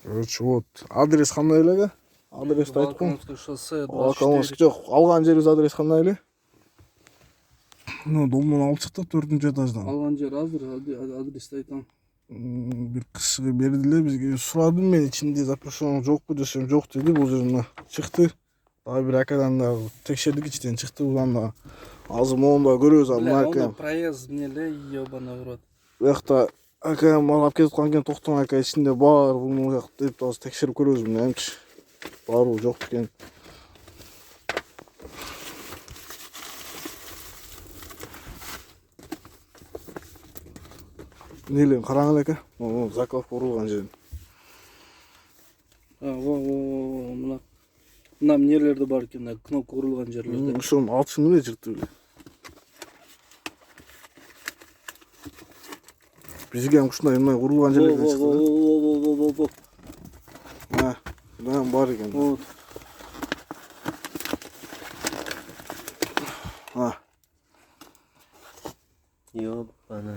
Короче, вот. Адрес кандай эле? Адрести айтып коюң. Волконовский шоссе, Волконовский жок. Алган жерибиз адрес кандай эле? Домдон алып чыктык 4-этаждан. Алган жер азыр адрести айтам. Бир кишиге бердиле бизге. Сурадым мен ичинде запрещен жокпу десем жок деди. Бул жерден чыкты. Дагы бир акадан да текшердик ичинен чыкты. Улан да азыр моунда көрөбүз а мына Бля, ака. проезд не эле, ёбаный в рот. Биякта ака мал алып кетип аткан экен, токтоң ака ичинде бар бул жак деп азыр текшерип көрөбүз эмчи. Барбы жок экен. Нелен караң эле ака. Закладка урулган жерин. Мына нелерде бар экен, кнопка урулган жерлерде. Ошону алчын эле жыртып эле. Бизге ham ушундай мына урулган жерлерден чыкты да. Мына бар экен. Вот. Ёбаный.